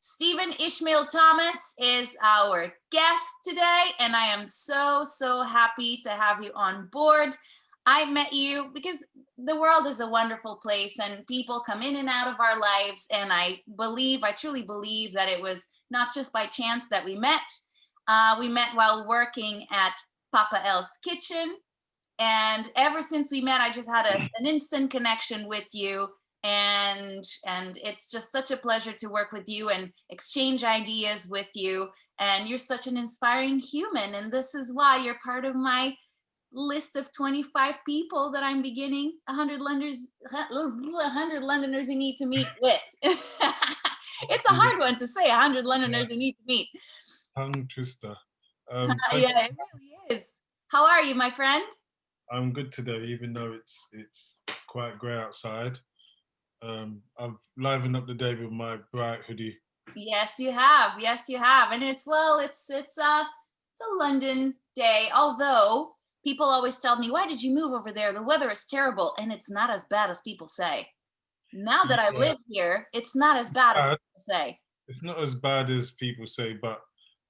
Stephen Ismail Thomas is our guest today, and I am so happy to have you on board. I met you because the world is a wonderful place and people come in and out of our lives. And I truly believe that it was not just by chance that we met. We met while working at Papa L's Kitchen. And ever since we met, I just had an instant connection with you. And it's just such a pleasure to work with you and exchange ideas with you. And you're such an inspiring human. And this is why you're part of my list of 25 people that I'm beginning 100 Londoners you need to meet with. It's a hard one to say, 100 Londoners you need to meet. Tongue twister. Yeah, it really is. How are you, my friend? I'm good today, even though it's quite grey outside. I've livened up the day with my bright hoodie. Yes, you have. Yes, you have. And it's a London day, although people always tell me, why did you move over there? The weather is terrible. And it's not as bad as people say. Now that I live here, it's not as bad as people say. It's not as bad as people say, but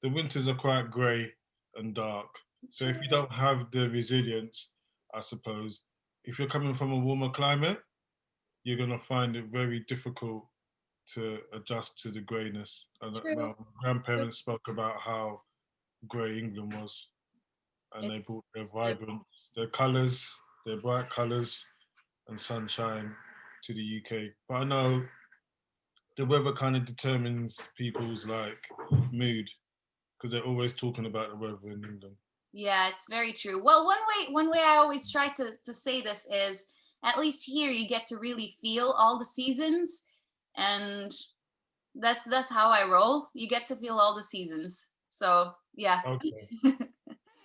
the winters are quite grey and dark. So if you don't have the resilience, I suppose, if you're coming from a warmer climate, you're going to find it very difficult to adjust to the greyness. And my grandparents spoke about how grey England was, and they brought their vibrance, their colours, their bright colours and sunshine to the UK. But I know the weather kind of determines people's mood, because they're always talking about the weather in England. Yeah, it's very true. Well, one way I always try to say this is, at least here you get to really feel all the seasons, and that's how I roll. You get to feel all the seasons. So yeah. Okay.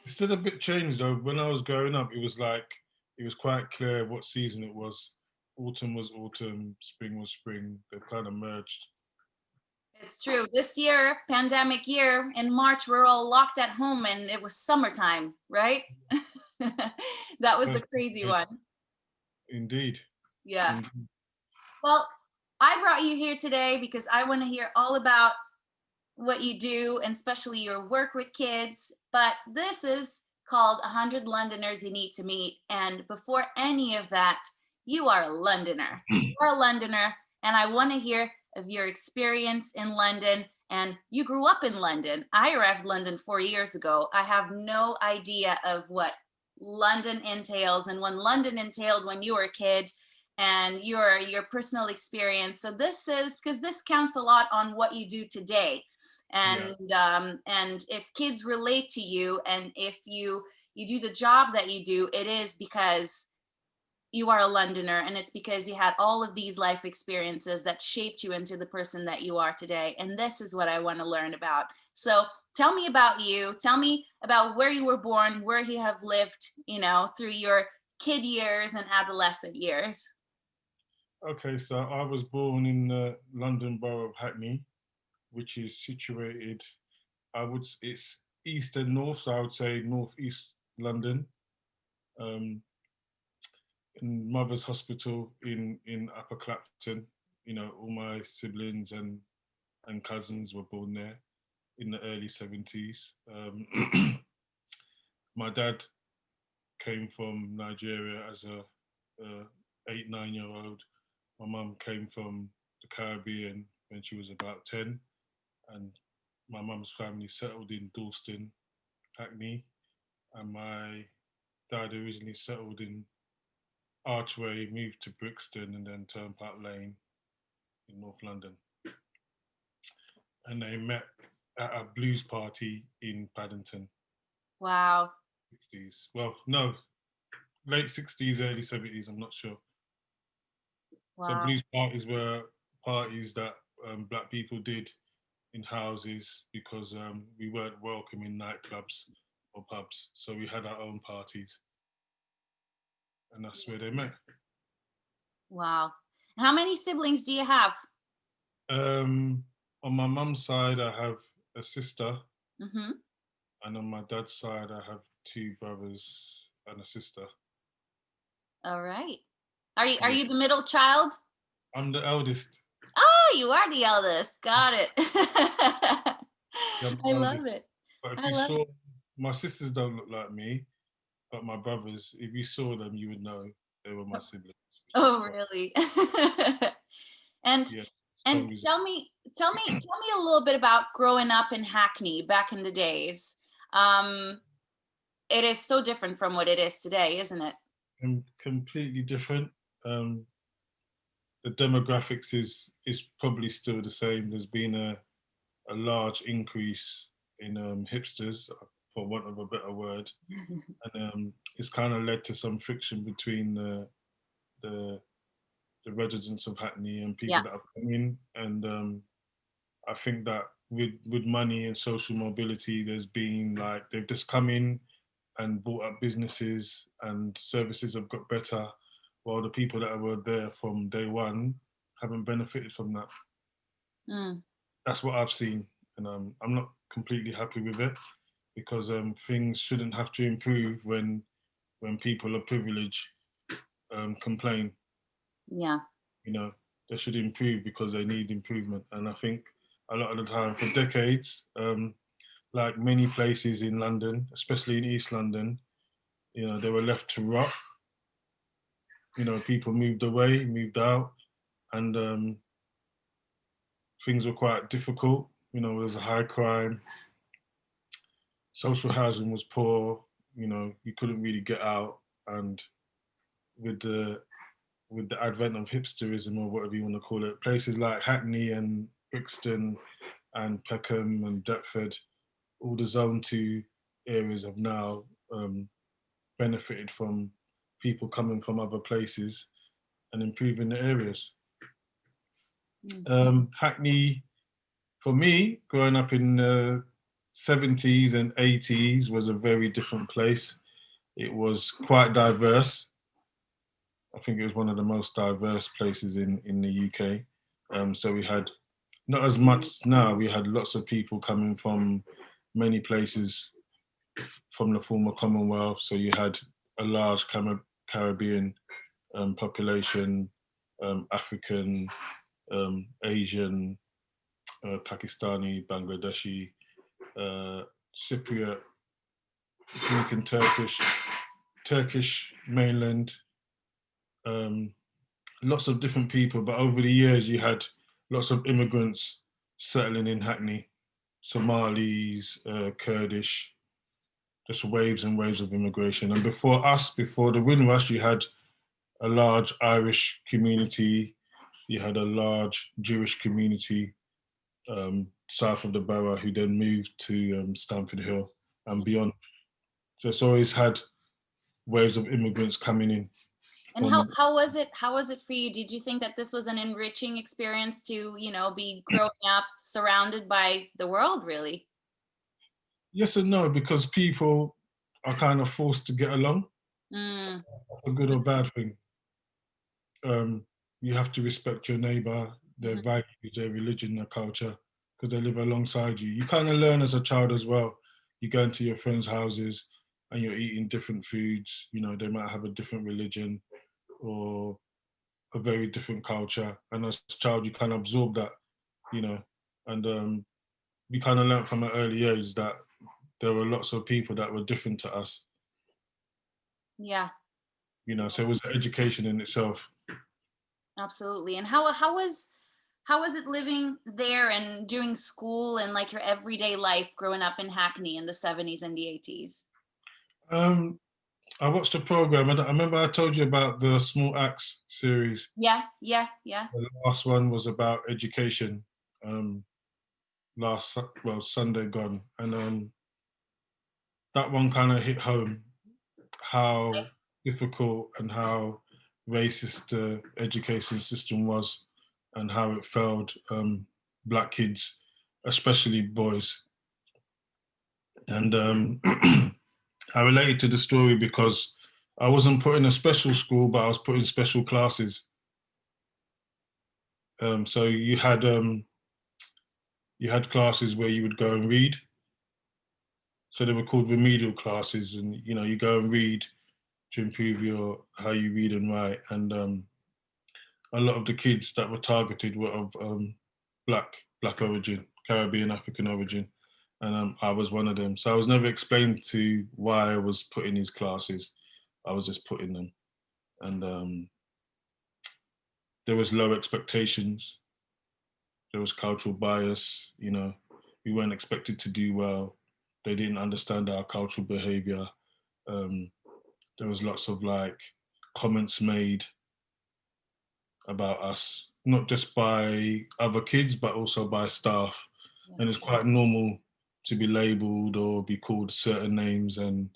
It's still a bit changed though. When I was growing up, it was quite clear what season it was. Autumn was autumn, spring was spring. They kind of merged. It's true. This year, pandemic year, in March, we're all locked at home and it was summertime, right? That was a crazy one. Indeed. Yeah. Indeed. Well, I brought you here today because I want to hear all about what you do, and especially your work with kids. But this is called 100 Londoners You Need to Meet. And before any of that, you are a Londoner. You're a Londoner, and I want to hear of your experience in London. And you grew up in London. I arrived in London 4 years ago. I have no idea of what London entails and what London entailed when you were a kid, and your personal experience. So this is because this counts a lot on what you do today. And and if kids relate to you, and if you do the job that you do, it is because you are a Londoner, and it's because you had all of these life experiences that shaped you into the person that you are today. And this is what I want to learn about. So tell me about you. Tell me about where you were born, where you have lived, through your kid years and adolescent years. Okay, so I was born in the London borough of Hackney, which is situated, it's east and north, so I would say northeast London. In Mother's Hospital in Upper Clapton. All my siblings and cousins were born there in the early 70s. My dad came from Nigeria as a 8-9-year-old. My mum came from the Caribbean when she was about 10, and my mum's family settled in Dalston, Hackney, and my dad originally settled in Archway, moved to Brixton, and then Turnpike Lane in North London. And they met at a blues party in Paddington. Wow. 60s. Well, no, late 60s, early 70s, I'm not sure. Wow. So blues parties were parties that black people did in houses because we weren't welcome in nightclubs or pubs. So we had our own parties. And that's where they met. Wow. And how many siblings do you have? On my mum's side, I have a sister. Mm-hmm. And on my dad's side, I have 2 brothers and a sister. All right. Are you the middle child? I'm the eldest. Oh, you are the eldest. Got it. Yeah, I'm I the love youngest. it. But if I you love saw, my sisters don't look like me, but my brothers, if you saw them, you would know they were my siblings, which is Oh, quite, really? And yeah, some and reason. tell me a little bit about growing up in Hackney back in the days. Um, it is so different from what it is today, isn't it? Completely different. The demographics is probably still the same. There's been a large increase in hipsters, for want of a better word, and it's kind of led to some friction between the the residents of Hackney and Yeah. people that are coming. And I think that with money and social mobility, there's been like they've just come in and bought up businesses and services have got better, while the people that were there from day one haven't benefited from that. Mm, That's what I've seen, and I'm not completely happy with it because things shouldn't have to improve when people of privilege complain. yeah. You know, they should improve because they need improvement, and I think a lot of the time, for decades, like many places in London, especially in East London, they were left to rot. People moved away, moved out, and things were quite difficult. There was a high crime, social housing was poor. You couldn't really get out, and with the with the advent of hipsterism or whatever you want to call it, places like Hackney and Brixton and Peckham and Deptford, all the Zone 2 areas have now benefited from people coming from other places and improving the areas. Mm. Hackney, for me, growing up in the 70s and 80s, was a very different place. It was quite diverse. I think it was one of the most diverse places in the UK. So we had not as much now. We had lots of people coming from many places from the former Commonwealth. So you had a large Caribbean population, African, Asian, Pakistani, Bangladeshi, Cypriot, Greek and Turkish mainland, um, lots of different people. But over the years, you had lots of immigrants settling in Hackney, Somalis, Kurdish, just waves and waves of immigration. And before us, before the Windrush, you had a large Irish community, you had a large Jewish community south of the borough who then moved to Stamford Hill and beyond. So it's always had waves of immigrants coming in And how from. how was it? How was it for you? Did you think that this was an enriching experience to, be growing up surrounded by the world, really? Yes and no, because people are kind of forced to get along, Mm, a good or bad thing. Um, you have to respect your neighbor, their mhm. values, their religion, their culture, because they live alongside you. You kind of learn as a child as well. You go into your friends' houses and you're eating different foods. They might have a different religion or a very different culture. And as a child, you kind of absorb that, you know. And we kind of learned from an early age that there were lots of people that were different to us, Yeah, so it was an education in itself. absolutely. And how was it living there and doing school and like your everyday life growing up in Hackney in the 70s and the 80s? Um, I watched a program. I remember I told you about the Small Axe series. Yeah, yeah, yeah. The last one was about education. Sunday gone, and that one kind of hit home how difficult and how racist the education system was, and how it failed black kids, especially boys. And I related to the story because I wasn't put in a special school, but I was put in special classes. So you had classes where you would go and read. So they were called remedial classes, and you go and read to improve your how you read and write. And a lot of the kids that were targeted were of black origin, Caribbean, African origin, and I was one of them. So I was never explained to why I was put in these classes. I was just put in them, and there was low expectations. There was cultural bias. We weren't expected to do well. They didn't understand our cultural behavior. Um, there was lots of like comments made about us, not just by other kids, but also by staff. Yeah. And it's quite normal to be labelled or be called certain names, and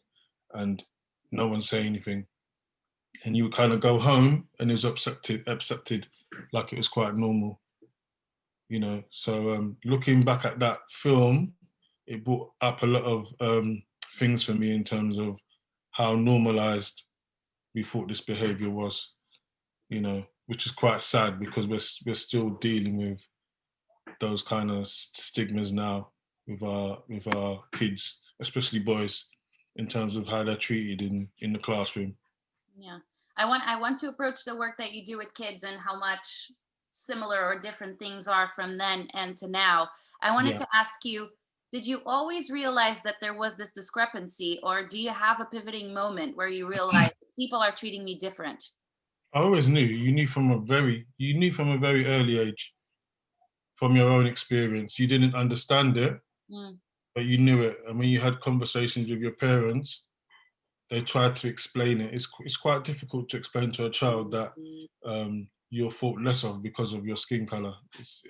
no one say anything. And you would kind of go home and it was accepted like it was quite normal. So looking back at that film, it brought up a lot of things for me in terms of how normalized we thought this behavior was, which is quite sad because we're still dealing with those kind of stigmas now with our kids, especially boys, in terms of how they're treated in the classroom. Yeah. I want to approach the work that you do with kids and how much similar or different things are from then and to now. I wanted Yeah, to ask you, did you always realize that there was this discrepancy, or do you have a pivoting moment where you realize people are treating me different? I always knew. You knew from a very early age, from your own experience. You didn't understand it, Mm, but you knew it. And when you had conversations with your parents, they tried to explain it. It's quite difficult to explain to a child that you're thought less of because of your skin color. It's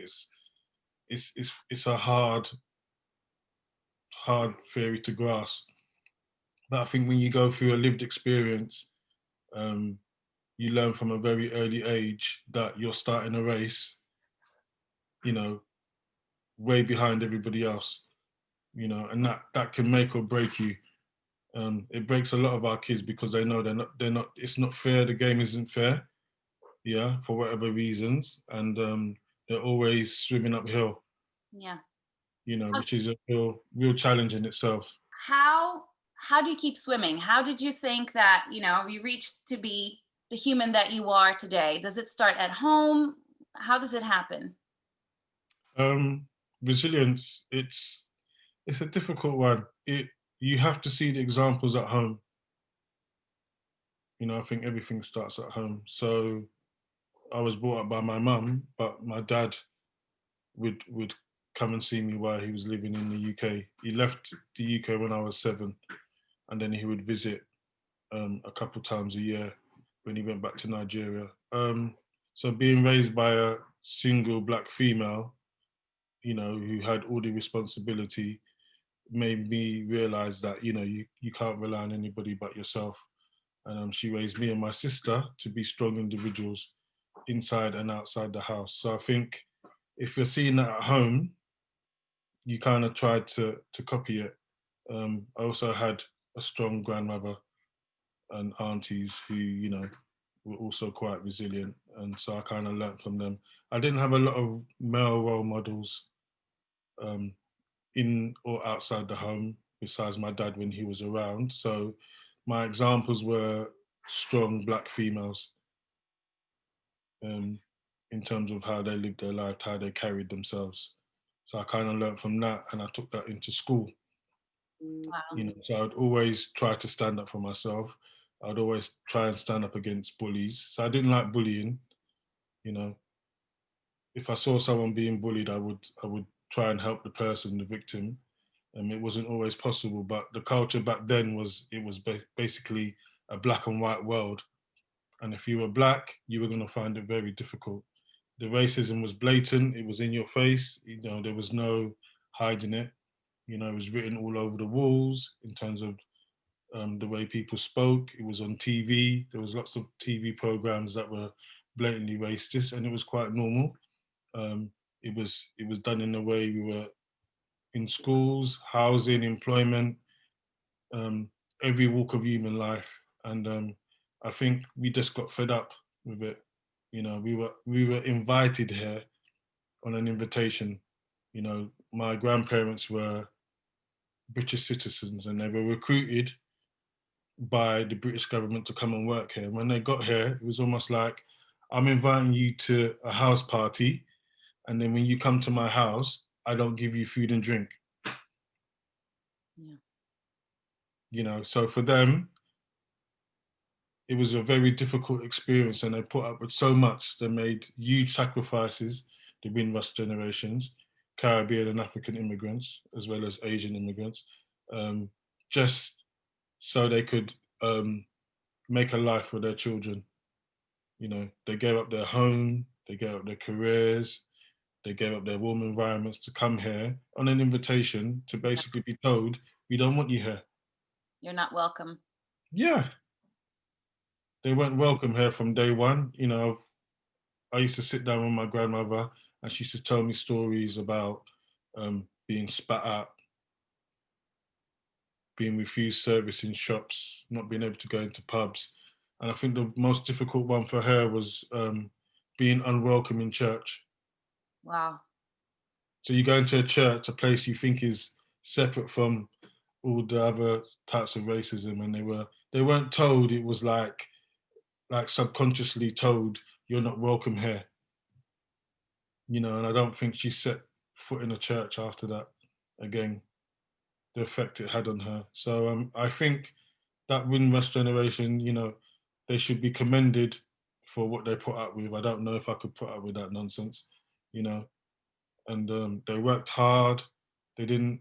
a hard theory to grasp. But I think when you go through a lived experience, um, you learn from a very early age that you're starting a race, you know, way behind everybody else, and that can make or break you. It breaks a lot of our kids because they know they're not. It's not fair. The game isn't fair. Yeah, for whatever reasons, and they're always swimming uphill. yeah. Which is a real challenge in itself. how how do you keep swimming? How did you think that, you reached to be the human that you are today? Does it start at home? How does it happen? Um, Resilience. It's a difficult one. You have to see the examples at home. I think everything starts at home. So I was brought up by my mum, but my dad would come and see me while he was living in the UK. He left the UK when I was 7, and then he would visit a couple times a year when he went back to Nigeria. So being raised by a single black female, who had all the responsibility, made me realize that you can't rely on anybody but yourself. And she raised me and my sister to be strong individuals inside and outside the house. So I think if you're seeing that at home, you kind of tried to copy it. I also had a strong grandmother and aunties who were also quite resilient, and so I kind of learnt from them. I didn't have a lot of male role models um, in or outside the home besides my dad when he was around. So my examples were strong black females, um, in terms of how they lived their life, how they carried themselves. So I kind of learnt from that, and I took that into school. Wow. So I'd always try to stand up for myself. I'd always try and stand up against bullies. So I didn't like bullying. You know, if I saw someone being bullied, I would try and help the person, the victim. It wasn't always possible, but the culture back then was basically a black and white world. And if you were black, you were going to find it very difficult. The racism was blatant. It was in your face. There was no hiding it. It was written all over the walls in terms of the way people spoke. It was on TV. There was lots of TV programs that were blatantly racist, and it was quite normal. It was done in the way we were in schools, housing, employment, um, every walk of human life, and I think we just got fed up with it. We were invited here on an invitation. My grandparents were British citizens, and they were recruited by the British government to come and work here. And when they got here, it was almost like, I'm inviting you to a house party, and then when you come to my house, I don't give you food and drink. Yeah. So for them, it was a very difficult experience, and they put up with so much. They made huge sacrifices, the Windrush generations, Caribbean and African immigrants, as well as Asian immigrants, um, just so they could make a life for their children. They gave up their home, they gave up their careers, they gave up their warm environments to come here on an invitation to Yeah. basically be told, we don't want you here. You're not welcome. Yeah, they weren't welcome here from day one. I used to sit down with my grandmother, and she used to tell me stories about being spat at, being refused service in shops, not being able to go into pubs. And I think the most difficult one for her was being unwelcome in church. Wow. So you go into a church, a place you think is separate from all the other types of racism, and they weren't told. It was like subconsciously told, you're not welcome here. And I don't think she set foot in a church after that again, the effect it had on her. So I think that Windrush generation, they should be commended for what they put up with. I don't know if I could put up with that nonsense, you know. And they worked hard. They didn't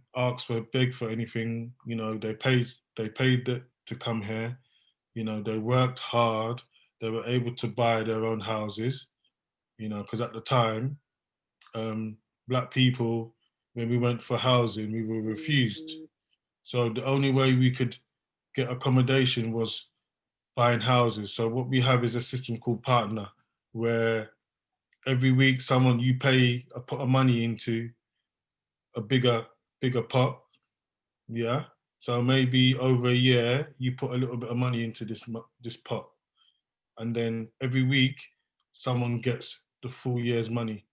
beg for anything. They paid to come here. They worked hard. They were able to buy their own houses. Because at the time, um, black people, when we went for housing, we were refused. So the only way we could get accommodation was buying houses. So what we have is a system called partner, where every week you pay a pot of money into a bigger pot. Yeah. So maybe over a year you put a little bit of money into this pot, and then every week someone gets the full year's money.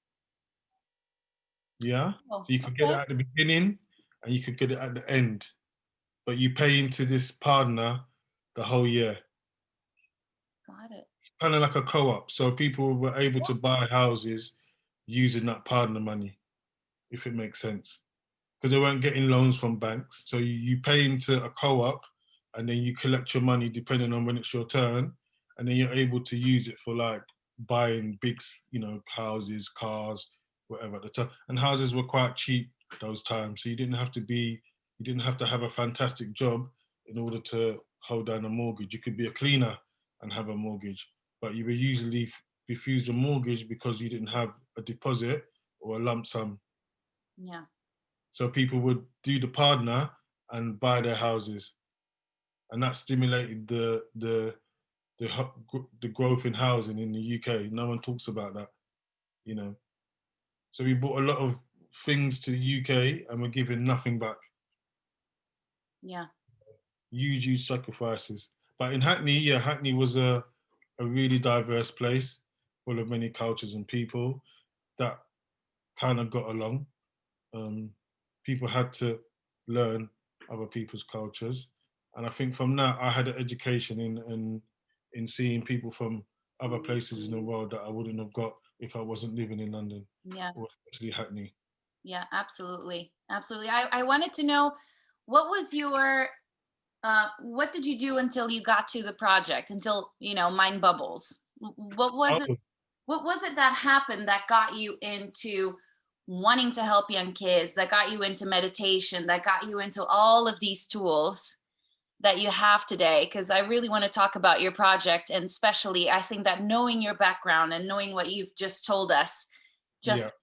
Yeah. Oh, So you could get it okay. at the beginning and you could get it at the end, but you pay into this partner the whole year. Got it. Kind of like a co-op. So people were able to buy houses using that partner money, if it makes sense. Because they weren't getting loans from banks. So you pay into a co-op, and then you collect your money depending on when it's your turn, and then you're able to use it for like buying big, houses, cars, whatever at the time. And houses were quite cheap those times, so you didn't have to have a fantastic job in order to hold down a mortgage. You could be a cleaner and have a mortgage, but you were usually refused a mortgage because you didn't have a deposit or a lump sum. Yeah. So people would do the partner and buy their houses, and that stimulated the growth in housing in the UK. No one talks about that, you know. So we brought a lot of things to the UK, and we're giving nothing back. Yeah. Huge sacrifices. But in Hackney, yeah, Hackney was a really diverse place, full of many cultures and people that kind of got along. Um, People had to learn other people's cultures, and I think from that I had an education in seeing people from other places in the world that I wouldn't have got if I wasn't living in London, Yeah. or especially Hackney. Yeah. Absolutely. Absolutely. I wanted to know, what was your what did you do until you got to the project, until mind bubbles? What was it? Oh, What was it that happened that got you into wanting to help young kids, that got you into meditation, that got you into all of these tools that you have today? Because I really want to talk about your project. And especially, I think that knowing your background and knowing what you've just told us yeah. just,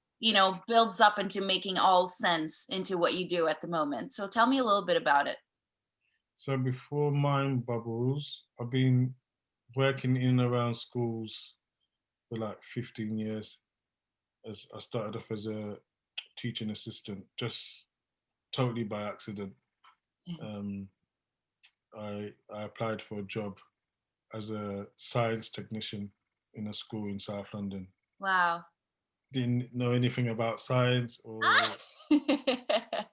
builds up into making all sense into what you do at the moment. So tell me a little bit about it. So before Mind Bubbles, I've been working in and around schools for like 15 years. As I started off as a teaching assistant, just totally by accident. Um, I applied for a job as a science technician in a school in South London. Wow. Didn't know anything about science or There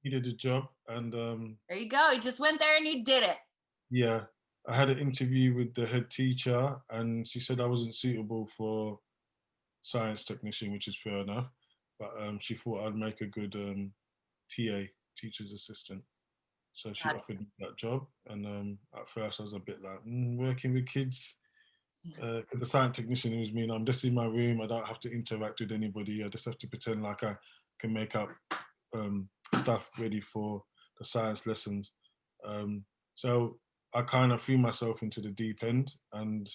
needed a job, and you go. You just went there and you did it. yeah, I had an interview with the head teacher, and she said I wasn't suitable for science technician, which is fair enough. but she thought I'd make a good TA, teacher's assistant. So she Got offered me that job, and at first I was a bit like, working with kids. Because the science technician was me, I'm just in my room. I don't have to interact with anybody. I just have to pretend like I can make up stuff ready for the science lessons. Um, so I kind of threw myself into the deep end, and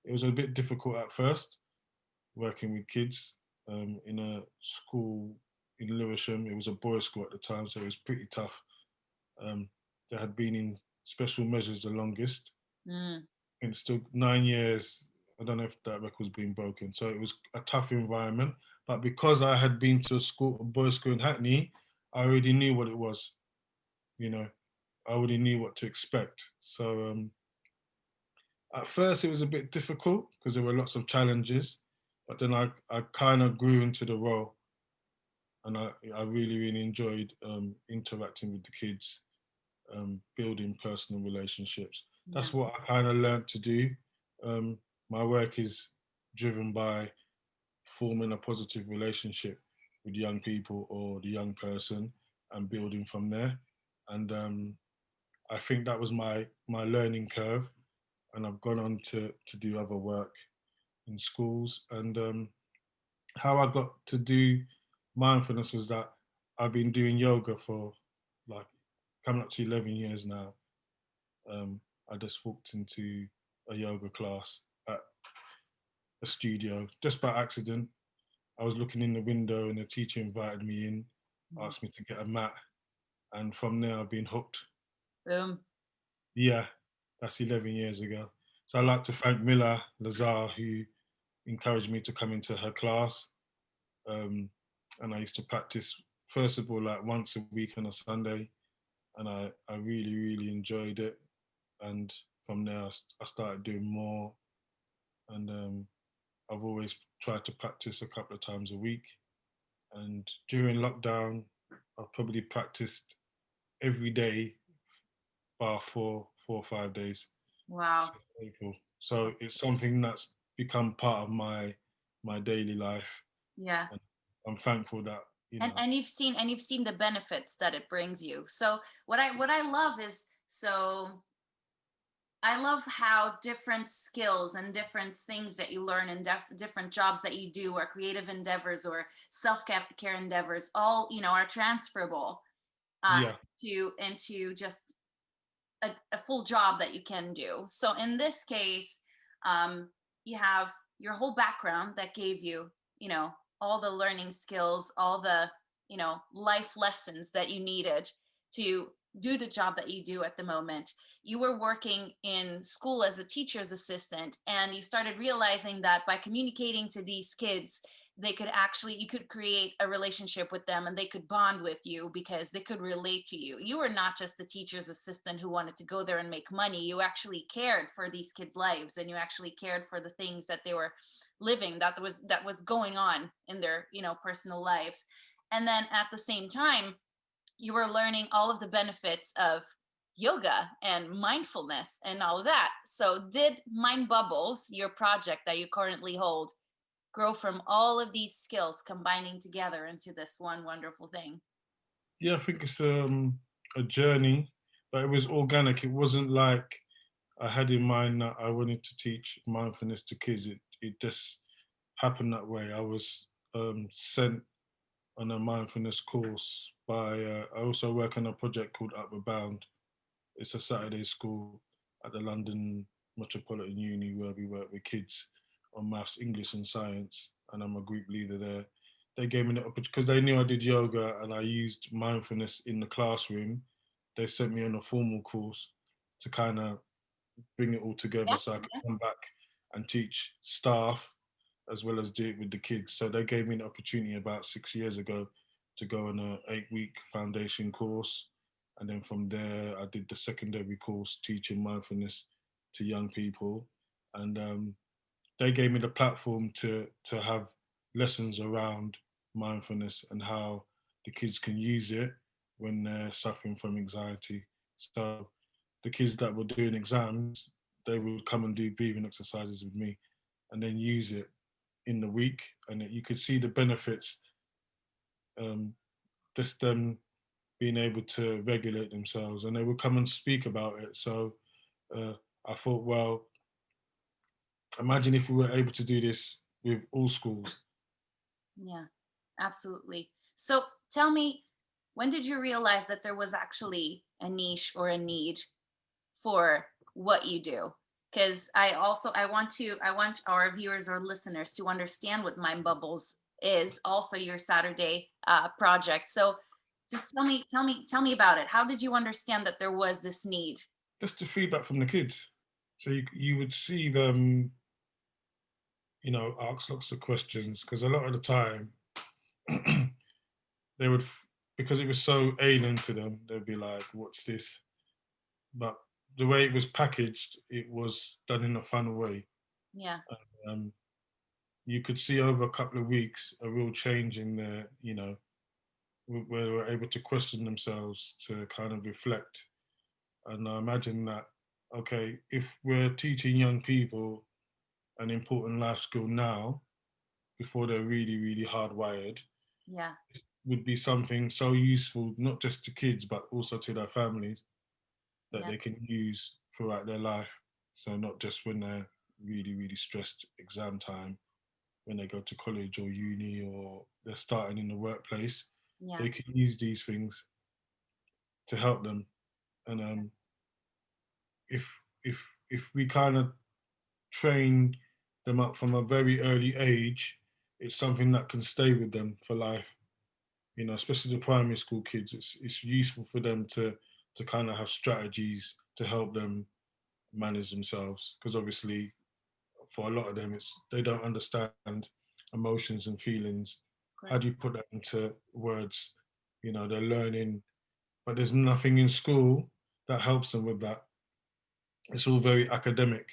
it was a bit difficult at first working with kids in a school in Lewisham. It was a boys' school at the time, so it was pretty tough. Um, they had been in special measures the longest. it. Mm, It's still 9 years. I don't know if that record's been broken. So it was a tough environment. But because I had been to a boys' school in Hackney, I already knew what it was. You know, I already knew what to expect. So at first it was a bit difficult because there were lots of challenges. But then I kind of grew into the role, and I really, really enjoyed interacting with the kids, building personal relationships. yeah. That's what I kind of learned to do. Um, my work is driven by forming a positive relationship with young people or the young person and building from there. And I think that was my learning curve. And I've gone on to do other work in schools. And how I got to do mindfulness was that I've been doing yoga for like coming up to 11 years now. um, I just walked into a yoga class at a studio just by accident. I was looking in the window and the teacher invited me in, Mm. asked me to get a mat, and from there I've been hooked. Boom. Yeah, that's 11 years ago. So I'd like to thank Mila Lazar, who encouraged me to come into her class. Um, and I used to practice, first of all, like once a week on a Sunday, and I really, really enjoyed it. And from there, I started doing more, and I've always tried to practice a couple of times a week. And during lockdown, I've probably practiced every day, bar 4 or 5 days Wow. since April. So it's something that's become part of my daily life, Yeah. and I'm thankful that you know. And you've seen the benefits that it brings you. So what I love is, so I love how different skills and different things that you learn in different jobs that you do, or creative endeavors or self-care endeavors, all are transferable uh, Yeah, into just a full job that you can do. So in this case, um, you have your whole background that gave you, all the learning skills, all the, life lessons that you needed to do the job that you do at the moment. You were working in school as a teacher's assistant, and you started realizing that by communicating to these kids, you could create a relationship with them, and they could bond with you because they could relate to you. You were not just the teacher's assistant who wanted to go there and make money. You actually cared for these kids' lives, and you actually cared for the things that they were living, that was going on in their, personal lives. And then at the same time, you were learning all of the benefits of yoga and mindfulness and all of that. So did Mind Bubbles, your project that you currently hold, grow from all of these skills combining together into this one wonderful thing? yeah. I think it's a journey, but it was organic. It wasn't like I had in mind that I wanted to teach mindfulness to kids. It just happened that way. I was sent on a mindfulness course by. I also work on a project called Upward Bound. It's a Saturday school at the London Metropolitan Uni where we work with kids on maths, English, and science, and I'm a group leader there. They gave me the opportunity because they knew I did yoga and I used mindfulness in the classroom. They sent me on a formal course to kind of bring it all together Yeah. so I could come back and teach staff as well as do it with the kids. So they gave me an opportunity about 6 years ago to go on a 8 week foundation course. And then from there, I did the secondary course teaching mindfulness to young people. And they gave me the platform to have lessons around mindfulness and how the kids can use it when they're suffering from anxiety. So the kids that were doing exams, they would come and do breathing exercises with me and then use it in the week. And you could see the benefits um, just them being able to regulate themselves, and they would come and speak about it. So uh, I thought, well, imagine if we were able to do this with all schools. Yeah, absolutely. So tell me, when did you realize that there was actually a niche or a need for what you do? Because I want our viewers or listeners to understand what Mind Bubbles is, also your Saturday project. So just tell me about it. How did you understand that there was this need? Just the feedback from the kids. So you would see them, ask lots of questions, because a lot of the time they would, because it was so alien to them, they'd be like, "What's this?" But the way it was packaged, it was done in a fun way. Yeah, Um, you could see over a couple of weeks a real change in their, where they were able to question themselves, to kind of reflect. And I imagine that, okay, if we're teaching young people an important life skill now, before they're really, really hardwired, yeah, would be something so useful, not just to kids, but also to their families, that yeah, they can use throughout their life. So not just when they're really, really stressed exam time, when they go to college or uni, or they're starting in the workplace, yeah, they can use these things to help them. And if if if we kind of train them up from a very early age, it's something that can stay with them for life. Especially the primary school kids, it's useful for them to kind of have strategies to help them manage themselves, because obviously for a lot of them, it's they don't understand emotions and feelings. How correct. do you put that into words? They're learning, but there's nothing in school that helps them with that. It's all very academic,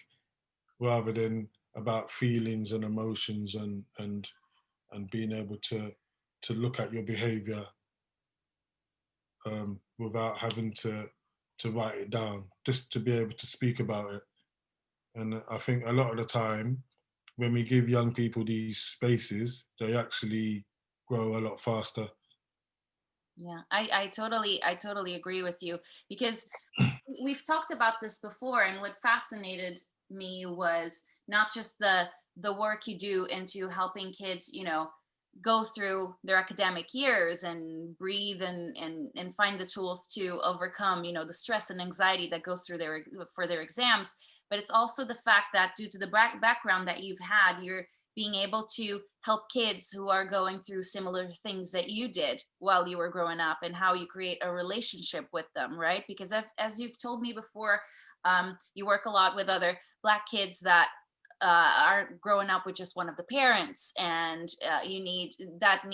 rather than about feelings and emotions, and being able to look at your behavior, without having to write it down, just to be able to speak about it. And I think a lot of the time, when we give young people these spaces, they actually grow a lot faster. Yeah, I totally agree with you because we've talked about this before, and what fascinated me was not just the work you do into helping kids, go through their academic years and breathe and find the tools to overcome, the stress and anxiety that goes through for their exams, but it's also the fact that due to the background that you've had, you're being able to help kids who are going through similar things that you did while you were growing up, and how you create a relationship with them, right? Because as you've told me before, you work a lot with other Black kids that are growing up with just one of the parents, and you need that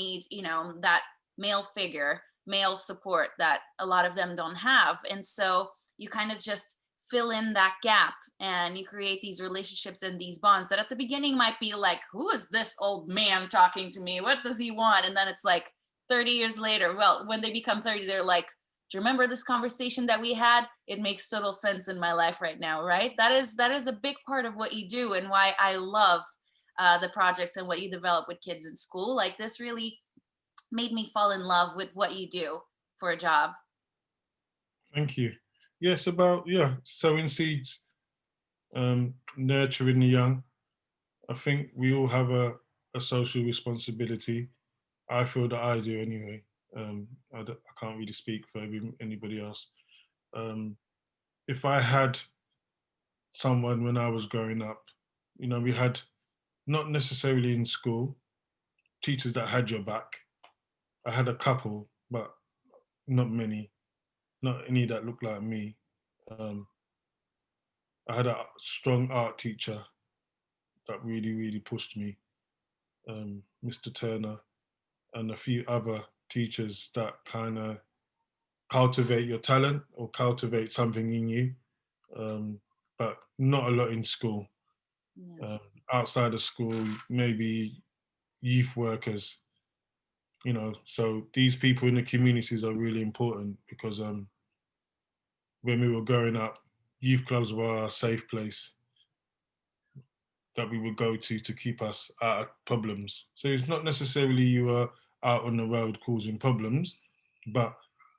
male figure, male support that a lot of them don't have, and so you kind of just fill in that gap, and you create these relationships and these bonds that at the beginning might be like, who is this old man talking to me, what does he want? And then it's like 30 years later, well, when they become 30, they're like, do you remember this conversation that we had? It makes total sense in my life right now, right? That is a big part of what you do, and why I love the projects and what you develop with kids in school. Like, this really made me fall in love with what you do for a job. Thank you. Yes, about, yeah, sowing seeds, nurturing the young. I think we all have a social responsibility. I feel that I do anyway. I can't really speak for anybody else. Um, if I had someone when I was growing up, we had, not necessarily in school, teachers that had your back. I had a couple, but not many, not any that looked like me. Um, I had a strong art teacher that really, really pushed me, Mr. Turner, and a few other teachers that kind of cultivate your talent or cultivate something in you, but not a lot in school. Yeah. Um, Outside of school, maybe youth workers, so these people in the communities are really important, because when we were growing up, youth clubs were our safe place that we would go to keep us out of problems. So it's not necessarily you were out on the road causing problems. But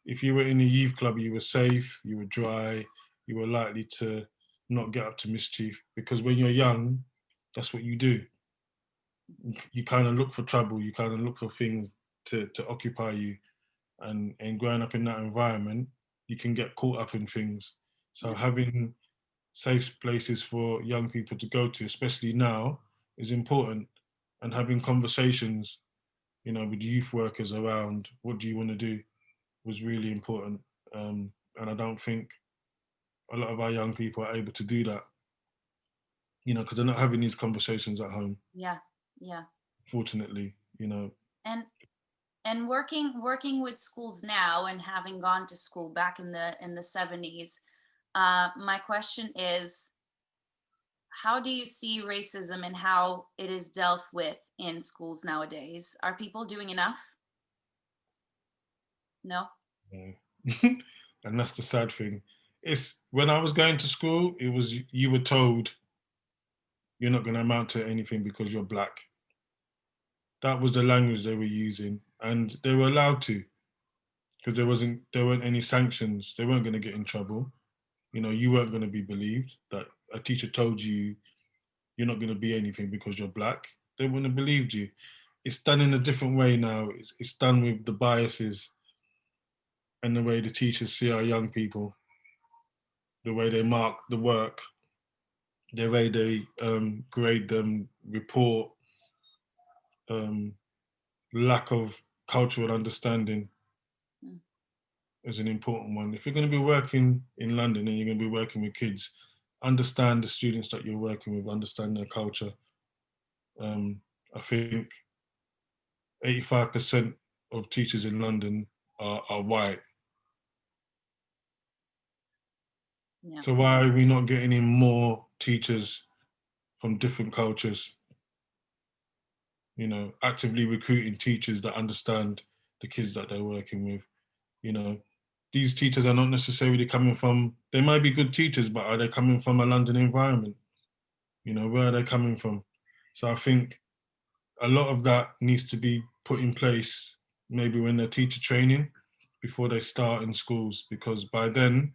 if you were in a youth club, you were safe, you were dry, you were likely to not get up to mischief, because when you're young, that's what you do. You kind of look for trouble, you kind of look for things to occupy you. And growing up in that environment, you can get caught up in things. So Yeah. having safe places for young people to go to, especially now, is important. And having conversations, with youth workers around what do you want to do was really important. And I don't think a lot of our young people are able to do that, because they're not having these conversations at home, Yeah. Yeah. fortunately. And working with schools now and having gone to school back in the 70s, my question is, how do you see racism and how it is dealt with in schools nowadays? Are people doing enough? No? Yeah. And that's the sad thing. It's when I was going to school, it was you were told you're not going to amount to anything because you're black. That was the language they were using, and they were allowed to, because there weren't any sanctions. They weren't going to get in trouble. You weren't going to be believed. That a teacher told you you're not going to be anything because you're black. They wouldn't have believed you. It's done in a different way now. It's done with the biases and the way the teachers see our young people, the way they mark the work, the way they grade them, report, um, lack of cultural understanding Mm. is an important one. If you're going to be working in London and you're going to be working with kids, understand the students that you're working with, understand their culture. I think 85% of teachers in London are white. Yeah. So why are we not getting in more teachers from different cultures? Actively recruiting teachers that understand the kids that they're working with. You know, these teachers are not necessarily coming from, they might be good teachers, but are they coming from a London environment? Where are they coming from? So I think a lot of that needs to be put in place maybe when they're teacher training before they start in schools, because by then,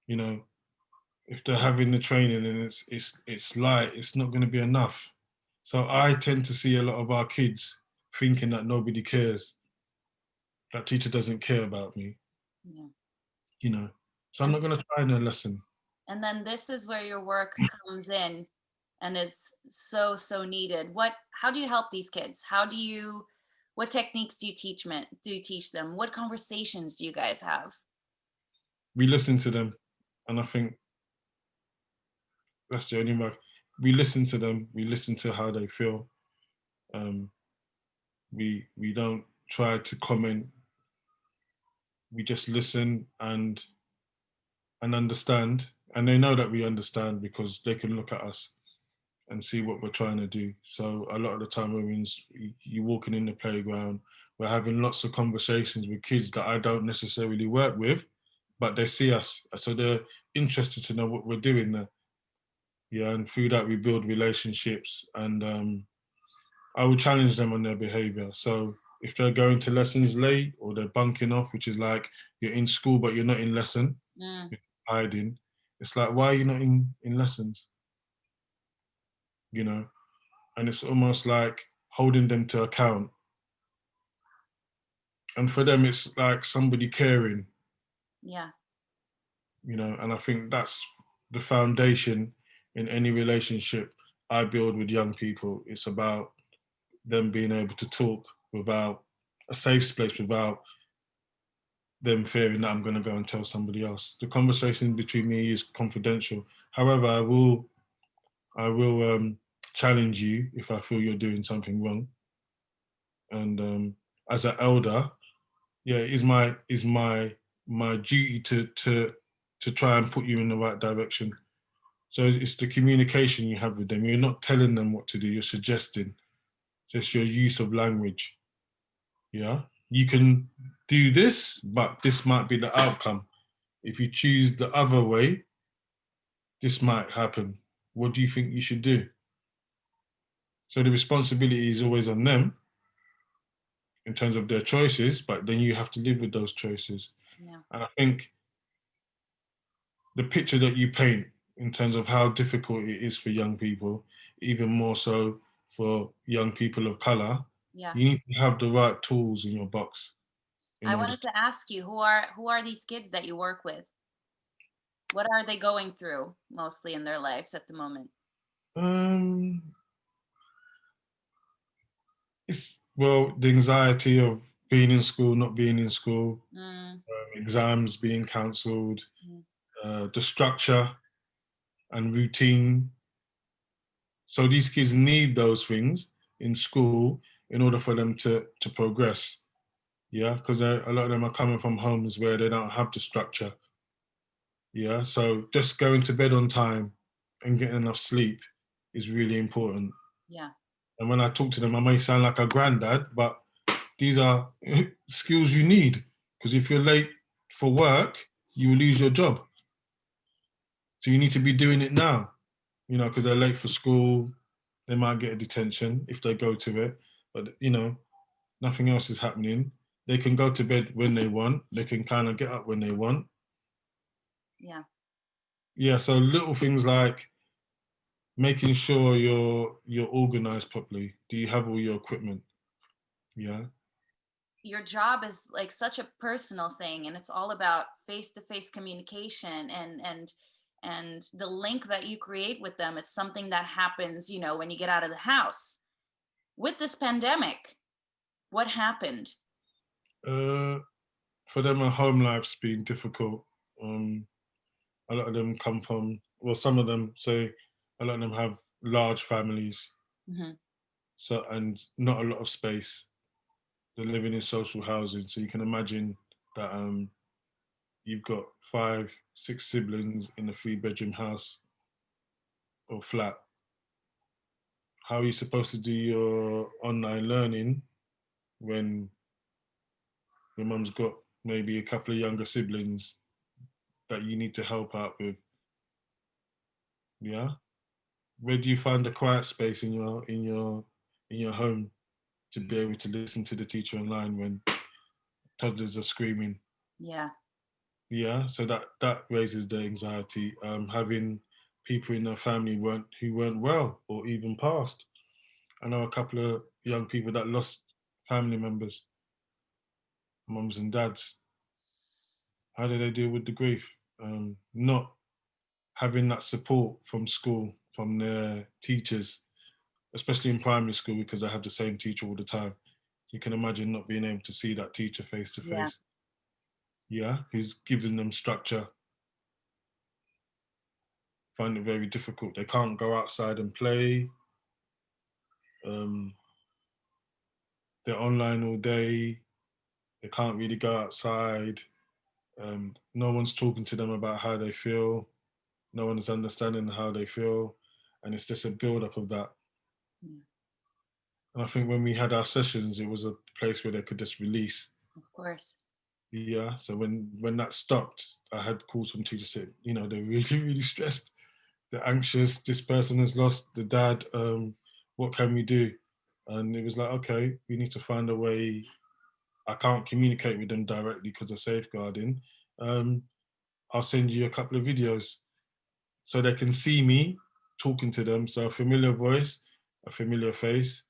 you know, if they're having the training and it's light, it's not going to be enough. So I tend to see a lot of our kids thinking that nobody cares, that teacher doesn't care about me, Yeah. you know. So I'm And not going to try in a lesson. and then this is where your work comes in and is so needed. How do you help these kids? What techniques do you teach them? What conversations do you guys have? We listen to them, and I think that's the only way. We listen to them. We listen to how they feel. Um, we don't try to comment. We just listen and understand, and they know that we understand because they can look at us and see what we're trying to do. So a lot of the time when you're walking in the playground, we're having lots of conversations with kids that I don't necessarily work with, but they see us, so they're interested to know what we're doing there. Yeah, and through that we build relationships, and I will challenge them on their behavior. So if they're going to lessons late or they're bunking off, which is like you're in school but you're not in lesson, Mm, you're hiding. It's like, why are you not in lessons? You know, and it's almost like holding them to account. And for them, it's like somebody caring, yeah. and I think that's the foundation in any relationship I build with young people. It's about them being able to talk without a safe space, without them fearing that I'm going to go and tell somebody else. The conversation between me is confidential. However, I will challenge you if I feel you're doing something wrong. And as an elder, yeah, it is my duty to try and put you in the right direction. So it's the communication you have with them. You're not telling them what to do. You're suggesting. So it's your use of language. Yeah, you can do this, but this might be the outcome. If you choose the other way, this might happen. What do you think you should do? So the responsibility is always on them, in terms of their choices, but then you have to live with those choices. Yeah. And I think the picture that you paint in terms of how difficult it is for young people, even more so for young people of color, Yeah. you need to have the right tools in your box in I order wanted to. to ask you, who are these kids that you work with? What are they going through mostly in their lives at the moment? Um, it's well, the anxiety of being in school, not being in school, Mm, exams being cancelled, mm, the structure and routine. So these kids need those things in school in order for them to progress. Yeah, because a lot of them are coming from homes where they don't have the structure. Yeah, so just going to bed on time and getting enough sleep is really important. yeah. And when I talk to them, I may sound like a granddad, but these are skills you need. Because if you're late for work, you will lose your job. So you need to be doing it now, because they're late for school. They might get a detention if they go to it, but nothing else is happening. They can go to bed when they want. They can kind of get up when they want. Yeah. Yeah, so little things like making sure you're organized properly. Do you have all your equipment? Yeah. Your job is like such a personal thing, and it's all about face-to-face communication, and the link that you create with them. It's something that happens, when you get out of the house. With this pandemic, what happened? Uh, for them, a home life's been difficult. Um, a lot of them come from, well, some of them say a lot of them have large families, Hmm. so and not a lot of space. They're living in social housing, so you can imagine that you've got 5, 6 siblings in a 3-bedroom house or flat. How are you supposed to do your online learning when your mum's got maybe a couple of younger siblings that you need to help out with? Yeah. Where do you find a quiet space in your home to be able to listen to the teacher online when toddlers are screaming? Yeah. Yeah, so that raises the anxiety. Having people in their family who weren't well or even passed. I know a couple of young people that lost family members, mums and dads. How do they deal with the grief? Not having that support from school, from their teachers, especially in primary school because they have the same teacher all the time. You can imagine not being able to see that teacher face to Yeah. face. Yeah, who's giving them structure. Find it very difficult. They can't go outside and play. Um, they're online all day. They can't really go outside. No one's talking to them about how they feel. No one is understanding how they feel, and it's just a build up of that. Yeah. And I think when we had our sessions, it was a place where they could just release. Of course. Yeah. So when that stopped, I had calls from teachers saying, they're really really stressed. They're anxious. This person has lost the dad. What can we do? And it was like, okay, we need to find a way. I can't communicate with them directly because of safeguarding. Um, I'll send you a couple of videos so they can see me talking to them. So a familiar voice, a familiar face.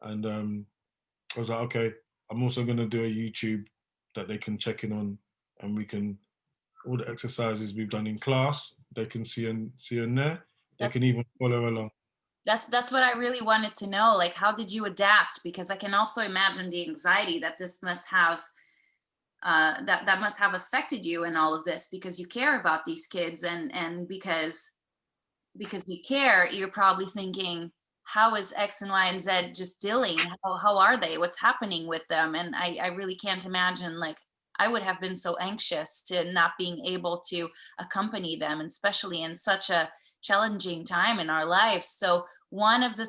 And I was like, okay, I'm also going to do a YouTube that they can check in on, and we can, all the exercises we've done in class, they can see in there. They That's can even follow along. that's what I really wanted to know. Like, how did you adapt? Because I can also imagine the anxiety that this must have, that must have affected you in all of this, because you care about these kids, and because you care, you're probably thinking, how is X and Y and Z just dealing? How are they? What's happening with them? And I really can't imagine, like, I would have been so anxious to not being able to accompany them, and especially in such a challenging time in our lives. So one of the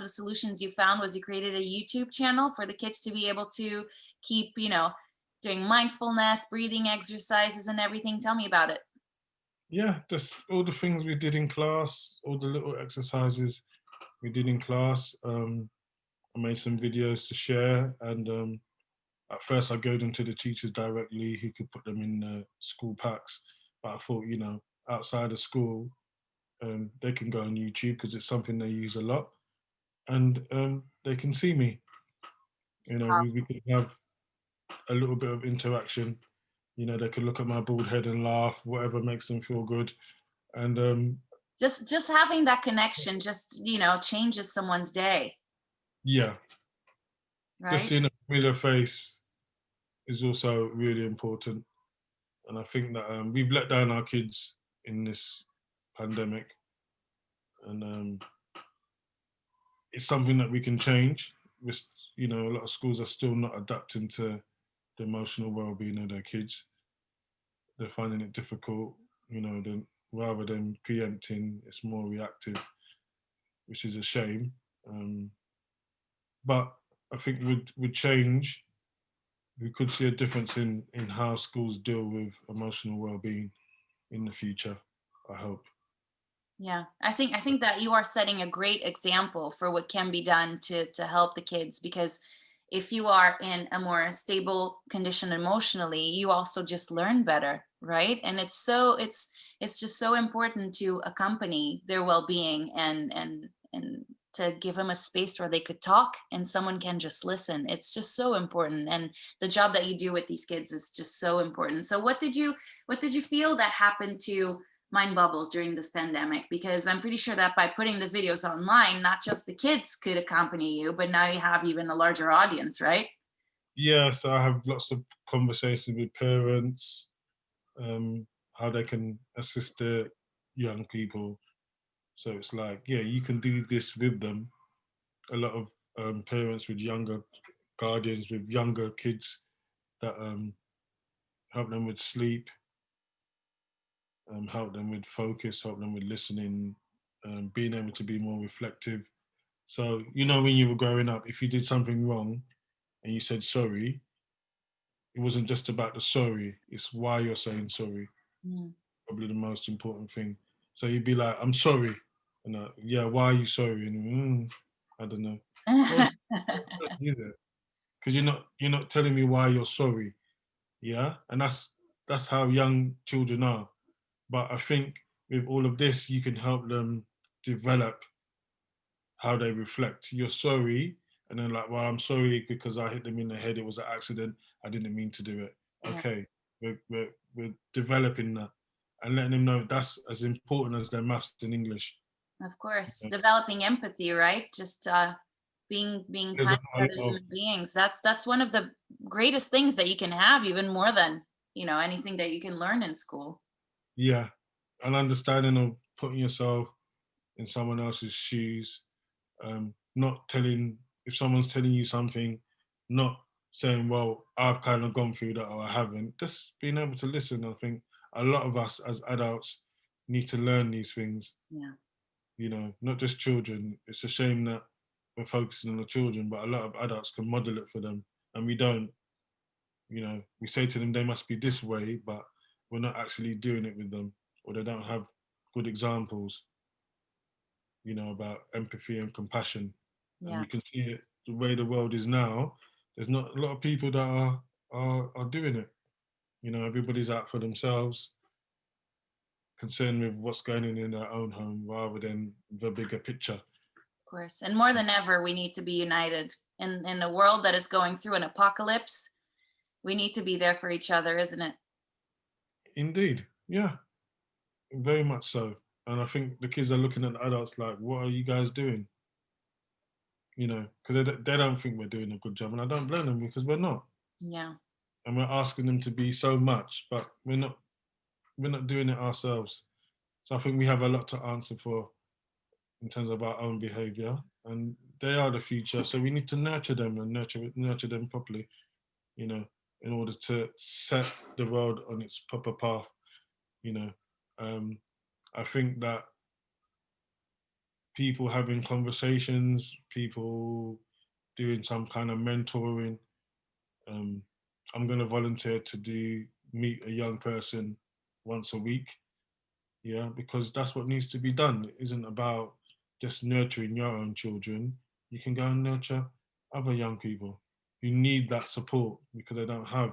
solutions you found was you created a YouTube channel for the kids to be able to keep, doing mindfulness, breathing exercises and everything. Tell me about it. Yeah, just all the things we did in class, all the little exercises we did in class. I made some videos to share, and At first, I gave them to the teachers directly who could put them in school packs. But I thought, outside of school, they can go on YouTube because it's something they use a lot, and they can see me. We could have a little bit of interaction. They could look at my bald head and laugh, whatever makes them feel good. And Just having that connection just, changes someone's day, yeah, just right? seeing a familiar face is also really important. And I think that we've let down our kids in this pandemic, and it's something that we can change. A lot of schools are still not adapting to the emotional well-being of their kids. They're finding it difficult. Rather than preempting, it's more reactive, which is a shame. Um, but I think with change, we could see a difference in how schools deal with emotional well-being in the future. I hope. Yeah, I think that you are setting a great example for what can be done to help the kids, because if you are in a more stable condition emotionally, you also just learn better, right? And it's just so important to accompany their well-being, and to give them a space where they could talk and someone can just listen. It's just so important, and the job that you do with these kids is just so important. So what did you feel that happened to mind bubbles during this pandemic? Because I'm pretty sure that by putting the videos online, not just the kids could accompany you, but now you have even a larger audience, right? Yeah, so I have lots of conversations with parents, how they can assist the young people. So it's like, yeah, you can do this with them. A lot of parents with younger guardians with younger kids that help them with sleep, help them with focus, help them with listening, being able to be more reflective. So, when you were growing up, if you did something wrong and you said sorry, it wasn't just about the sorry, it's why you're saying sorry. Mm. Probably the most important thing. So you'd be like, I'm sorry. And yeah, why are you sorry? And I don't know. Well, either. Because you're not telling me why you're sorry. Yeah. And that's how young children are. But I think with all of this, you can help them develop how they reflect. You're sorry, and then like, well, I'm sorry because I hit them in the head. It was an accident. I didn't mean to do it. Yeah, Okay, we're developing that and letting them know that's as important as their maths and English. of course. You know, Developing empathy, right? Just being there's a kind to other lot of human beings. That's one of the greatest things that you can have, even more than, anything that you can learn in school. yeah, an understanding of putting yourself in someone else's shoes. Not telling if someone's telling you something, not saying, "Well, I've kind of gone through that or I haven't." Just being able to listen. I think a lot of us as adults need to learn these things. Yeah, Not just children. It's a shame that we're focusing on the children, but a lot of adults can model it for them, and we don't. We say to them they must be this way, but we're not actually doing it with them, or they don't have good examples. About empathy and compassion. And yeah. you can see it the way the world is now. There's not a lot of people that are doing it. Everybody's out for themselves, concerned with what's going on in their own home rather than the bigger picture. Of course. And more than ever, we need to be united in a world that is going through an apocalypse. We need to be there for each other, isn't it? Indeed, yeah, very much so. And I think the kids are looking at the adults like, "What are you guys doing?" Because they don't think we're doing a good job, and I don't blame them because we're not. Yeah, And we're asking them to be so much, but we're not doing it ourselves. So I think we have a lot to answer for in terms of our own behavior, and they are the future. So we need to nurture them and nurture them properly. You know, in order to set the world on its proper path. You know, um, I think that people having conversations, people doing some kind of mentoring. Um, I'm going to volunteer to meet a young person once a week. Yeah, because that's what needs to be done. It isn't about just nurturing your own children. You can go and nurture other young people. who need that support because they don't have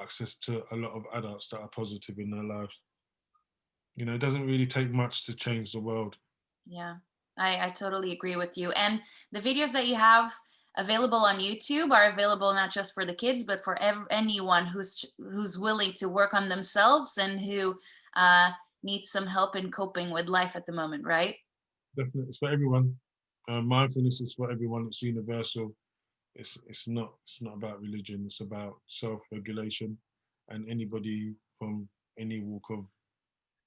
access to a lot of adults that are positive in their lives. It doesn't really take much to change the world. Yeah, I totally agree with you. And the videos that you have available on YouTube are available not just for the kids, but for anyone who's willing to work on themselves and who uh, needs some help in coping with life at the moment, right? Definitely, it's for everyone. Mindfulness is for everyone. It's universal. It's not about religion. It's about self-regulation, and anybody from any walk of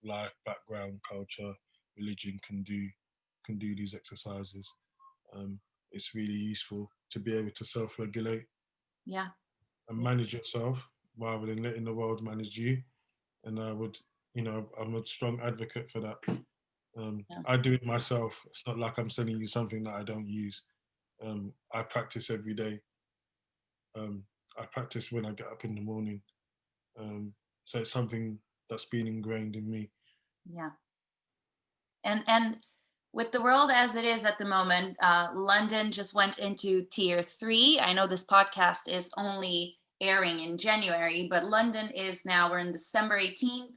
life, background, culture, religion can do these exercises. Um, it's really useful to be able to self-regulate Yeah, and yeah, manage yourself rather than letting the world manage you. And I'm a strong advocate for that. yeah. I do it myself. It's not like I'm selling you something that I don't use. I practice every day. I practice when I get up in the morning. So it's something that's been ingrained in me. Yeah. And with the world as it is at the moment, London just went into tier 3. I know this podcast is only airing in January, but London is now, we're in December 18th.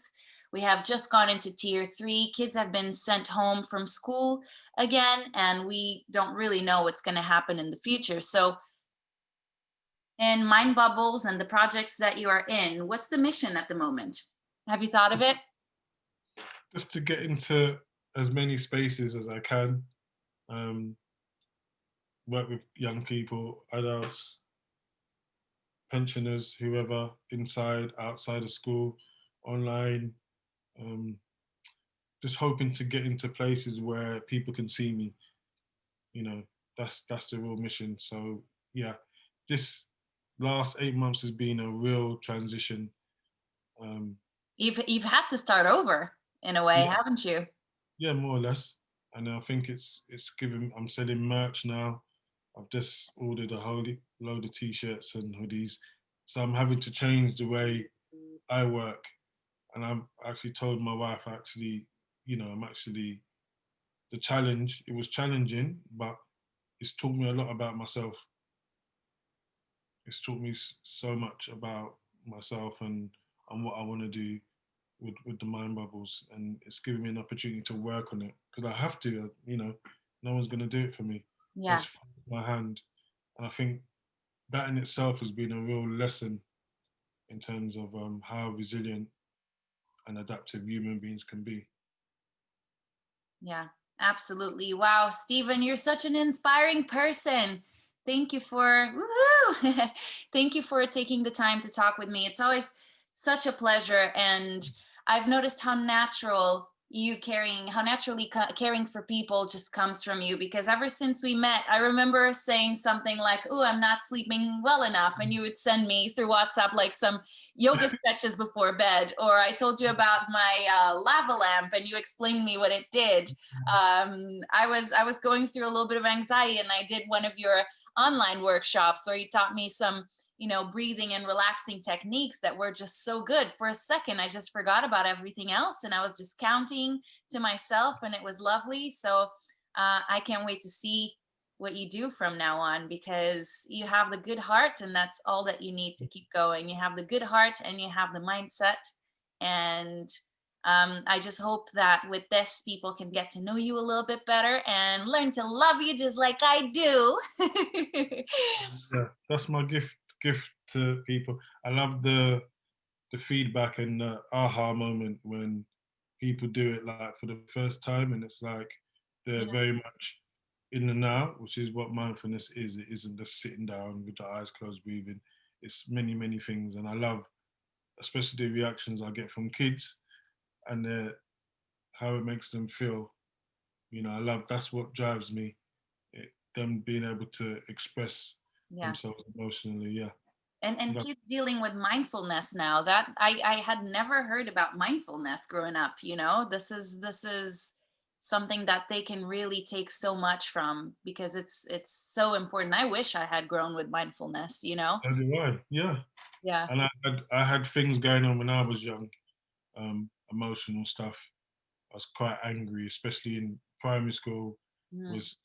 We have just gone into tier 3. Kids have been sent home from school again, and we don't really know what's going to happen in the future. So, in Mind Bubbles and the projects that you are in, what's the mission at the moment? Have you thought of it? Just to get into as many spaces as I can, um, work with young people, adults, pensioners, whoever, inside, outside of school, online, um, just hoping to get into places where people can see me. You know, that's the real mission. So yeah, this last 8 months has been a real transition. Um, You've had to start over in a way, yeah, haven't you? yeah, more or less. And I think it's given. I'm selling merch now. I've just ordered a whole load of t-shirts and hoodies, so I'm having to change the way I work. And I'm actually told my wife, actually, I'm actually the challenge. It was challenging, but it's taught me a lot about myself. It's taught me so much about myself and what I want to do with the mind bubbles, and it's given me an opportunity to work on it because I have to. No one's going to do it for me, so Yeah. it's my hand, and I think that in itself has been a real lesson in terms of how resilient and adaptive human beings can be. Yeah, absolutely. Wow, Stephen, you're such an inspiring person. Thank you for woohoo! Thank you for taking the time to talk with me. It's always such a pleasure, and I've noticed how naturally caring for people just comes from you. Because ever since we met, I remember saying something like, "Oh, I'm not sleeping well enough," and you would send me through WhatsApp like some yoga stretches before bed, or I told you about my lava lamp and you explained me what it did. I was going through a little bit of anxiety, and I did one of your online workshops where you taught me some breathing and relaxing techniques that were just so good. For a second I just forgot about everything else, and I was just counting to myself, and it was lovely. So I can't wait to see what you do from now on, because you have the good heart, and that's all that you need to keep going. You have the good heart and you have the mindset, and I just hope that with this people can get to know you a little bit better and learn to love you just like I do. Yeah, that's my gift to people. I love the feedback and the aha moment when people do it like for the first time, and it's like they're Yeah, very much in the now, which is what mindfulness is. It isn't just sitting down with the eyes closed breathing. It's many things, and I love especially the reactions I get from kids and how it makes them feel. I love that's what drives me. Them being able to express yeah. themselves emotionally. Yeah, And love. kids dealing with mindfulness now, that I had never heard about mindfulness growing up. This is something that they can really take so much from, because it's so important. I wish I had grown with mindfulness. So do I. Yeah, Yeah. and I had things going on when I was young, emotional stuff. I was quite angry, especially in primary school. Mhm. Was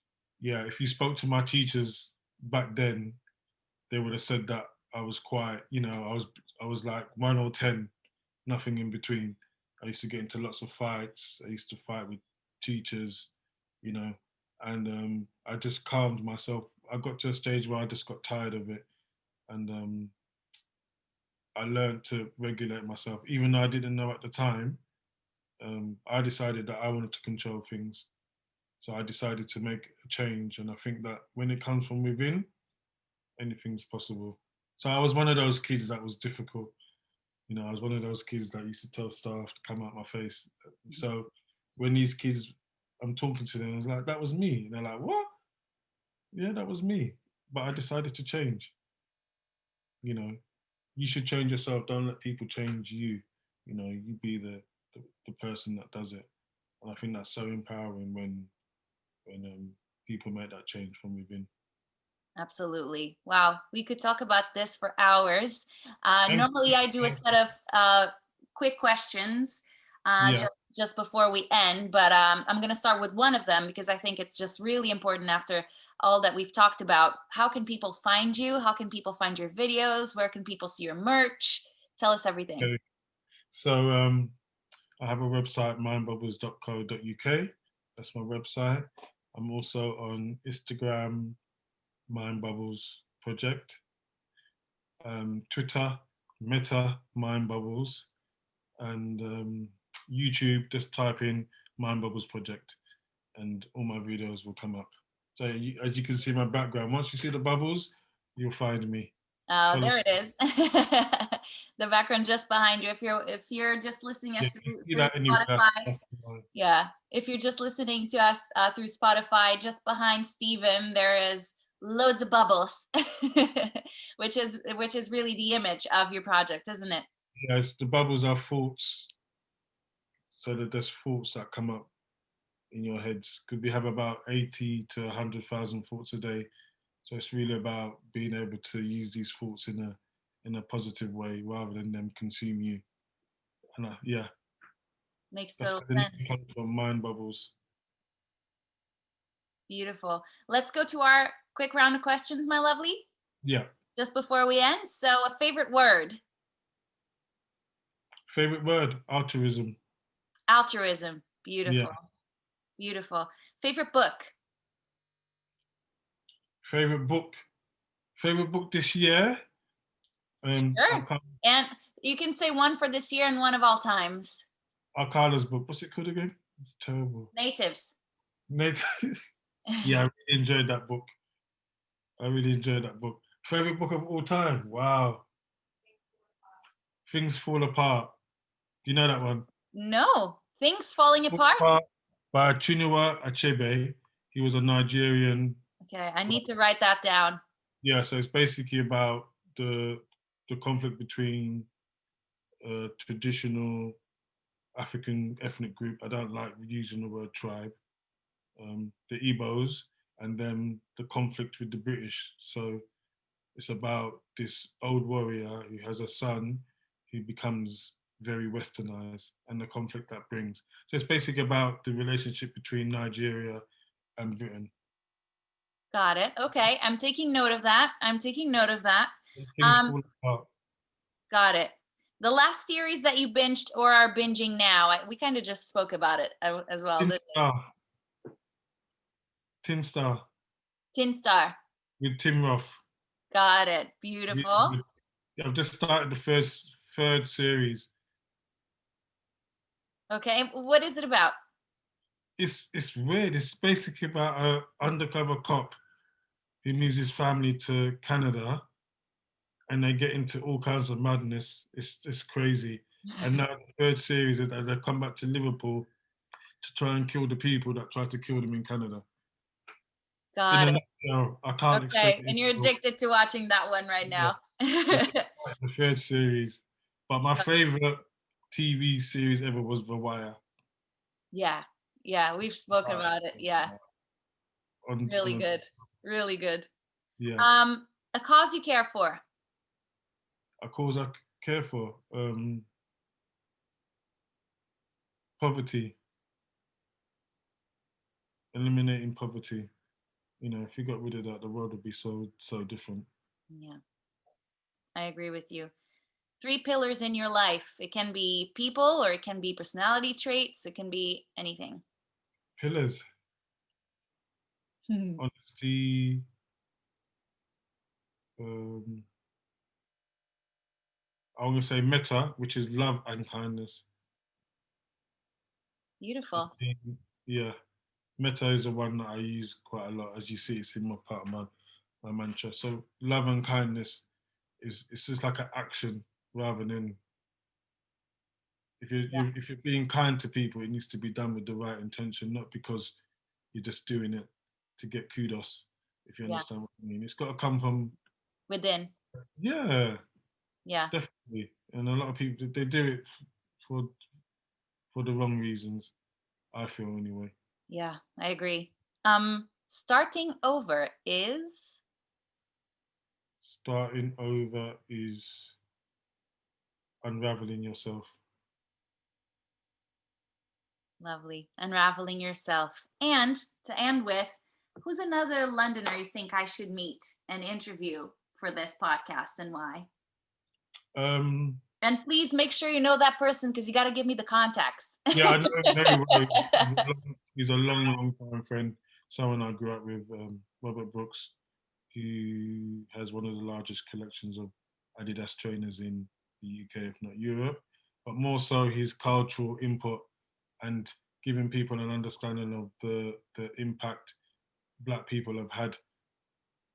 Yeah, if you spoke to my teachers back then, they would have said that I was quite, I was like 1 or 10, nothing in between. I used to get into lots of fights. I used to fight with teachers, you know, and I just calmed myself. I got to a stage where I just got tired of it, and I learned to regulate myself, even though I didn't know at the time. I decided that I wanted to control things, so I decided to make a change. And I think that when it comes from within, anything's possible. So I was one of those kids that was difficult. I was one of those kids that used to tell staff to come out my face. So when these kids, I'm talking to them, I was like, that was me. And they're like, what? Yeah, that was me. But I decided to change. You know, you should change yourself. Don't let people change you. You be the person that does it. And I think that's so empowering when people make that change from within. Absolutely. Wow. We could talk about this for hours. Thank Normally, I do a you. set of quick questions Yeah. just before we end, but I'm going to start with one of them because I think it's just really important after all that we've talked about. How can people find you? How can people find your videos? Where can people see your merch? Tell us everything. Okay. So I have a website, mindbubbles.co.uk. That's my website. I'm also on Instagram, Mindbubbles Project, Twitter, Meta, Mindbubbles, and YouTube. Just type in Mindbubbles Project, and all my videos will come up. So as you can see my background, once you see the bubbles, you'll find me. Oh, Follow. there it is. The background just behind you. If you're just listening Yeah, us you see through that anyway. Spotify, That's the one. yeah. If you're just listening to us through Spotify, just behind Steven, there is loads of bubbles, which is really the image of your project, isn't it? Yes, the bubbles are thoughts. So that there's thoughts that come up in your heads. Could we have about 80 to 100,000 thoughts a day? So it's really about being able to use these thoughts in a positive way rather than them consume you. And yeah, Makes that's total where the name sense. comes from, mind bubbles. Beautiful. Let's go to our quick round of questions, my lovely, Yeah. just before we end. So, a favorite word? Favorite word? Altruism. Altruism. Yeah. Beautiful. Beautiful. Favorite book? Favorite book? Favorite book this year? Sure. And you can say one for this year and one of all times. Alcala's book. What's it called again? It's terrible. Natives. Nate. Yeah, I really enjoyed that book. I really enjoyed that book. Favorite book of all time? Wow. Things Fall Apart. Do you know that one? No. Things falling Fall apart. Apart by Chinua Achebe. He was a Nigerian. Okay, I need to write that down. Yeah, so it's basically about the conflict between a traditional African ethnic group. I don't like using the word tribe. The Igbos, and then the conflict with the British. So it's about this old warrior who has a son who becomes very westernized and the conflict that brings. So it's basically about the relationship between Nigeria and Britain. Got it. Okay, I'm taking note of that. I'm taking note of that. Things Um, fall apart. got it. The last series that you binged or are binging now, we kind of just spoke about it as well, Tin didn't we? Star. Tin Star Tin Star. with Tim Roth. Got it. Really Beautiful. good. I've just started the third series. Okay, what is it about? It's weird. It's basically about a undercover cop who moves his family to Canada, and they get into all kinds of madness. It's crazy. And now the third series is that they come back to Liverpool to try and kill the people that tried to kill them in Canada. In Got a it. nutshell, I can't explain Okay, it. and you're addicted to watching that one right Yeah, now. so the third series. But my favorite TV series ever was The Wire. Yeah, yeah, we've spoken about it. Yeah, really On good, really good. yeah, A cause you care for? a cause I care for. Poverty, eliminating poverty. If you got rid of that, the world would be so different. Yeah, I agree with you. 3 pillars in your life. It can be people, or it can be personality traits. It can be anything. Pillars: honesty, um, I'm gonna say meta, which is love and kindness. Beautiful. Yeah, meta is the one that I use quite a lot. As you see, it's in my part of my mantra. So love and kindness is, it's just like an action rather than, if Yeah, if you're being kind to people, it needs to be done with the right intention, not because you're just doing it to get kudos. If you yeah. understand what I mean, it's got to come from, Within. yeah, Yeah, definitely. And a lot of people, they do it for for the wrong reasons. I feel anyway. yeah. I agree. Starting over is Starting over is unraveling yourself. lovely. Unraveling yourself. And to end with, who's another Londoner you think I should meet and interview for this podcast, and why? Um, And please make sure you know that person, because you got to give me the contacts. yeah, I know him very well. He's a long time friend. Someone I grew up with, Robert Brooks, who has one of the largest collections of Adidas trainers in the UK, if not Europe. But more so, his cultural input and giving people an understanding of the impact Black people have had,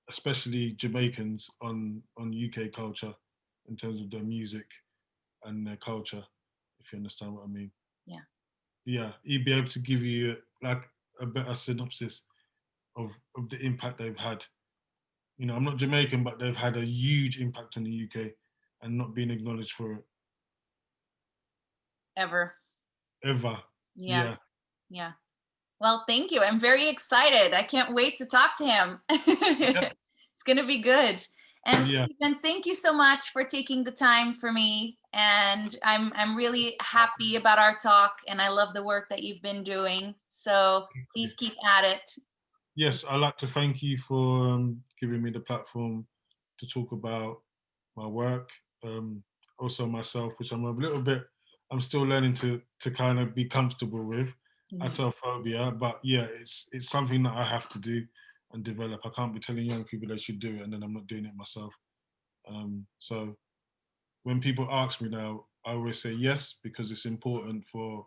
especially Jamaicans, on UK culture in terms of their music and their culture, if you understand what I mean. Yeah. Yeah, he'd be able to give you like a better synopsis of the impact they've had. You know, I'm not Jamaican, but they've had a huge impact on the UK and not being acknowledged for it Ever. ever. Yeah. Yeah, Yeah. Well, thank you. I'm very excited. I can't wait to talk to him. yeah, It's going to be good. And yeah. Stephen, thank you so much for taking the time for me. And I'm really happy about our talk, and I love the work that you've been doing. So please keep at it. Yes, I'd like to thank you for giving me the platform to talk about my work, also myself, which I'm still learning to kind of be comfortable with, atophobia. But yeah, it's something that I have to do and develop. I can't be telling young people they should do it and then I'm not doing it myself. So when people ask me now, I always say yes because it's important for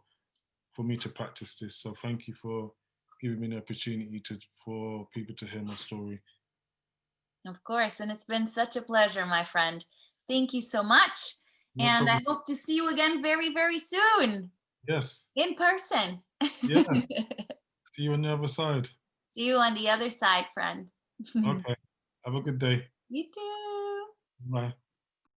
me to practice this. So thank you for giving me the opportunity to for people to hear my story. Of course. And it's been such a pleasure, my friend. Thank you so much. No And I problem. hope to see you again very, very soon Yes. in person. Yeah. See you on the other side. See you on the other side, friend. Okay. Have a good day. You too. Bye.